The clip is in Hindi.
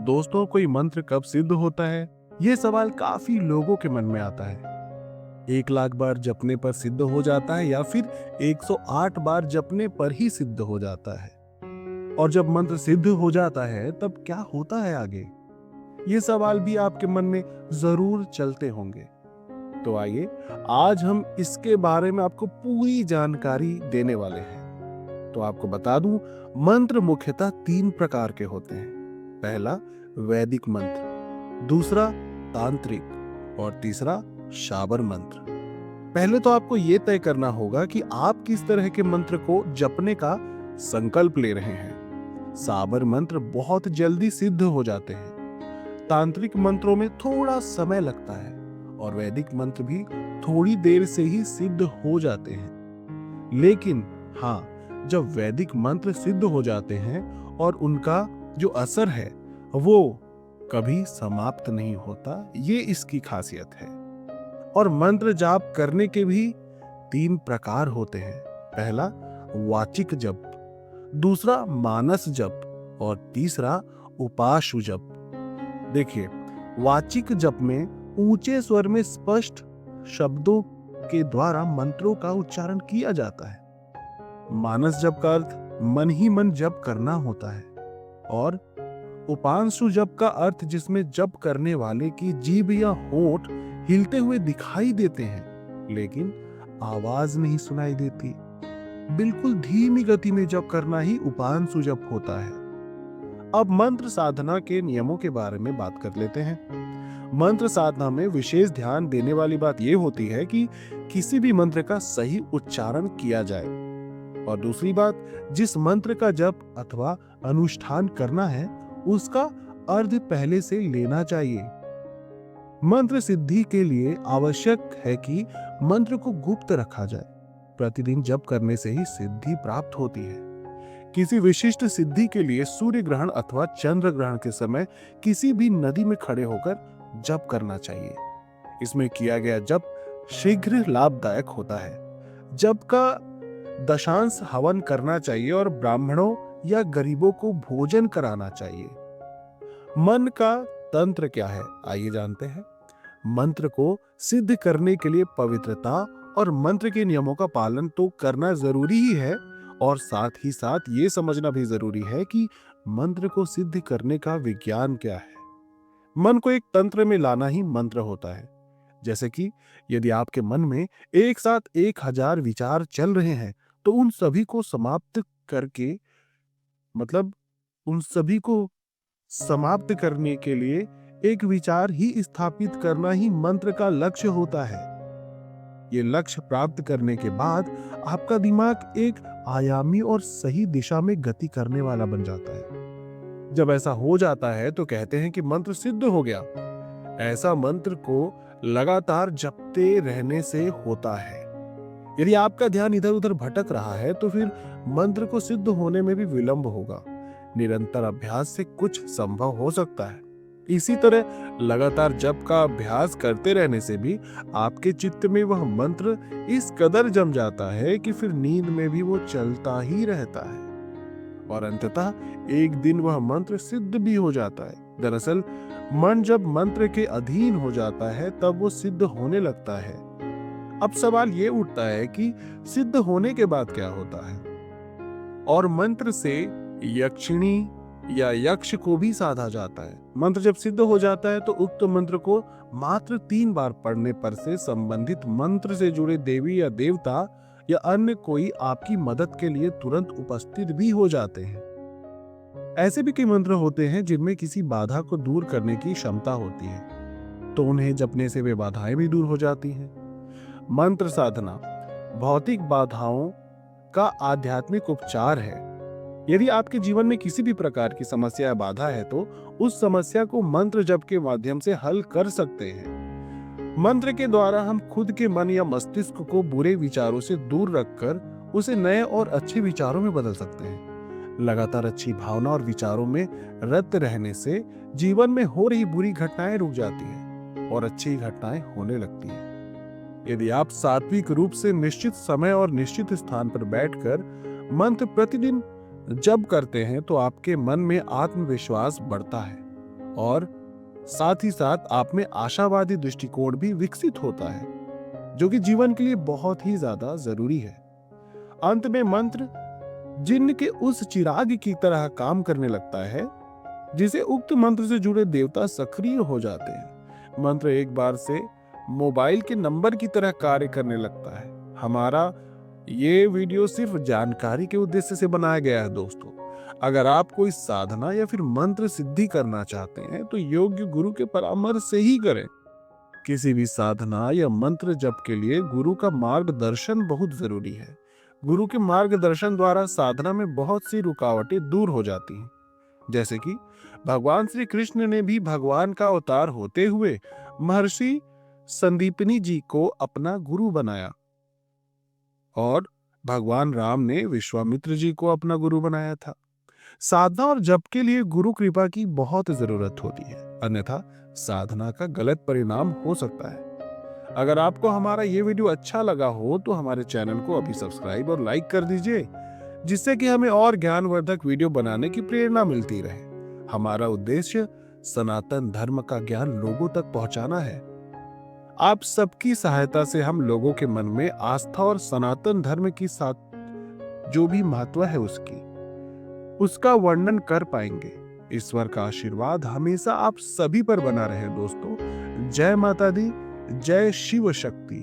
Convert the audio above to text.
दोस्तों, कोई मंत्र कब सिद्ध होता है? ये सवाल काफी लोगों के मन में आता है। 1 लाख बार जपने पर सिद्ध हो जाता है या फिर 108 बार जपने पर ही सिद्ध हो जाता है? और जब मंत्र सिद्ध हो जाता है तब क्या होता है आगे? ये सवाल भी आपके मन में जरूर चलते होंगे। तो आइए, आज हम इसके बारे में आपको पूरी जानकारी देने वाले हैं। तो आपको बता दूं, मंत्र मुख्यतः 3 प्रकार के होते हैं। पहला वैदिक मंत्र, दूसरा तांत्रिक और तीसरा शाबर मंत्र। पहले तो आपको यह तय करना होगा कि आप किस तरह के मंत्र को जपने का संकल्प ले रहे हैं। शाबर मंत्र बहुत जल्दी सिद्ध हो जाते हैं, तांत्रिक मंत्रों में थोड़ा समय लगता है और वैदिक मंत्र भी थोड़ी देर से ही सिद्ध हो जाते हैं। लेकिन हाँ, जब वैदिक मंत्र सिद्ध हो जाते हैं और उनका जो असर है वो कभी समाप्त नहीं होता, ये इसकी खासियत है। और मंत्र जाप करने के भी 3 प्रकार होते हैं। पहला वाचिक जप, दूसरा मानस जप और तीसरा उपाशु जप। देखिए, वाचिक जप में ऊंचे स्वर में स्पष्ट शब्दों के द्वारा मंत्रों का उच्चारण किया जाता है। मानस जप का अर्थ मन ही मन जप करना होता है और उपांशु जप का अर्थ जिसमें जप करने वाले की जीभ या होंठ हिलते हुए दिखाई देते हैं लेकिन आवाज नहीं सुनाई देती। बिल्कुल धीमी गति में जप करना ही उपांशु जप होता है। अब मंत्र साधना के नियमों के बारे में बात कर लेते हैं। मंत्र साधना में विशेष ध्यान देने वाली बात यह होती है कि किसी भी मंत्र का सही उच्चारण किया जाए, और दूसरी बात, जिस मंत्र का जप अथवा अनुष्ठान करना है उसका अर्थ पहले से लेना चाहिए। मंत्र सिद्धि के लिए आवश्यक है कि मंत्र को गुप्त रखा जाए। प्रतिदिन जप करने से ही सिद्धि प्राप्त होती है। किसी विशिष्ट सिद्धि के लिए सूर्य ग्रहण अथवा चंद्र ग्रहण के समय किसी भी नदी में खड़े होकर जप करना चाहिए। इसमें किया गया जप शीघ्र लाभदायक होता है। जप का दशांश हवन करना चाहिए और ब्राह्मणों या गरीबों को भोजन कराना चाहिए। मन का तंत्र क्या है, आइए जानते हैं। मंत्र को सिद्ध करने के लिए पवित्रता और मंत्र के नियमों का पालन तो करना जरूरी ही है, और साथ ही साथ ये समझना भी जरूरी है कि मंत्र को सिद्ध करने का विज्ञान क्या है। मन को एक तंत्र में लाना ही मंत्र होता है। जैसे कि यदि आपके मन में एक साथ 1000 विचार चल रहे हैं तो उन सभी को समाप्त करने के लिए एक विचार ही स्थापित करना ही मंत्र का लक्ष्य होता है। ये लक्ष्य प्राप्त करने के बाद आपका दिमाग एक आयामी और सही दिशा में गति करने वाला बन जाता है। जब ऐसा हो जाता है तो कहते हैं कि मंत्र सिद्ध हो गया। ऐसा मंत्र को लगातार जपते रहने से होता है। यदि आपका ध्यान इधर उधर भटक रहा है तो फिर मंत्र को सिद्ध होने में भी विलंब होगा। निरंतर अभ्यास से कुछ संभव हो सकता है। इसी तरह लगातार जप का अभ्यास करते रहने से भी आपके चित्त में वह मंत्र इस कदर जम जाता है कि फिर नींद में भी वो चलता ही रहता है और अंततः एक दिन वह मंत्र सिद्ध भी हो जाता है। दरअसल मन जब मंत्र के अधीन हो जाता है तब वो सिद्ध होने लगता है। अब सवाल ये उठता है कि सिद्ध होने के बाद क्या होता है, और मंत्र से यक्षिणी या यक्ष को भी साधा जाता है। मंत्र जब सिद्ध हो जाता है तो उक्त मंत्र को मात्र 3 बार पढ़ने पर से संबंधित मंत्र से जुड़े देवी या देवता या अन्य कोई आपकी मदद के लिए तुरंत उपस्थित भी हो जाते हैं। ऐसे भी कई मंत्र होते हैं जिनमें किसी बाधा को दूर करने की क्षमता होती है, तो उन्हें जपने से वे बाधाएं भी दूर हो जाती हैं। मंत्र साधना भौतिक बाधाओं का आध्यात्मिक उपचार है। यदि आपके जीवन में किसी भी प्रकार की समस्या या बाधा है तो उस समस्या को मंत्र जप के माध्यम से हल कर सकते हैं। मंत्र के द्वारा हम खुद के मन या मस्तिष्क को बुरे विचारों से दूर रखकर उसे नए और अच्छे विचारों में बदल सकते हैं। लगातार अच्छी भावना और विचारों में रत रहने से जीवन में हो रही बुरी घटनाएं रुक जाती हैं और अच्छी घटनाएं होने लगती हैं। यदि आप सात्विक रूप से निश्चित समय और निश्चित स्थान पर बैठकर मंत्र प्रतिदिन जप करते हैं तो आपके मन में आत्मविश्वास बढ़ता है और साथ ही साथ आप में आशावादी दृष्टिकोण भी विकसित होता है, जो कि जीवन के लिए बहुत ही ज्यादा जरूरी है। अंत में मंत्र जिन्न के उस चिराग की तरह काम करने लगता है जिसे उक्त मंत्र से जुड़े देवता सक्रिय हो जाते हैं। मंत्र एक बार से मोबाइल के नंबर की तरह कार्य करने लगता है। हमारा ये वीडियो सिर्फ जानकारी के उद्देश्य से बनाया गया है दोस्तों। अगर आप कोई साधना या फिर मंत्र सिद्धि करना चाहते हैं तो योग्य गुरु के परामर्श से ही करें। किसी भी साधना या मंत्र जप के लिए गुरु का मार्गदर्शन बहुत जरूरी है। गुरु के मार्गदर्शन द्वारा साधना में बहुत सी रुकावटें दूर हो जाती हैं। जैसे कि भगवान श्री कृष्ण ने भी भगवान का अवतार होते हुए महर्षि संदीपनी जी को अपना गुरु बनाया, और भगवान राम ने विश्वामित्र जी को अपना गुरु बनाया था। साधना और जप के लिए गुरु कृपा की बहुत जरूरत होती है, अन्यथा साधना का गलत परिणाम हो सकता है। अगर आपको हमारा ये वीडियो अच्छा लगा हो तो हमारे चैनल को अभी सब्सक्राइब और लाइक कर दीजिए, जिससे कि हमें और ज्ञानवर्धक वीडियो बनाने की प्रेरणा मिलती रहे। हमारा उद्देश्य सनातन धर्म का ज्ञान लोगों तक पहुंचाना है। आप सबकी सहायता से हम लोगों के मन में आस्था और सनातन धर्म की साथ जो भी महत्व है उसका वर्णन कर पाएंगे। ईश्वर का आशीर्वाद हमेशा आप सभी पर बना रहे दोस्तों। जय माता दी, जय शिव शक्ति।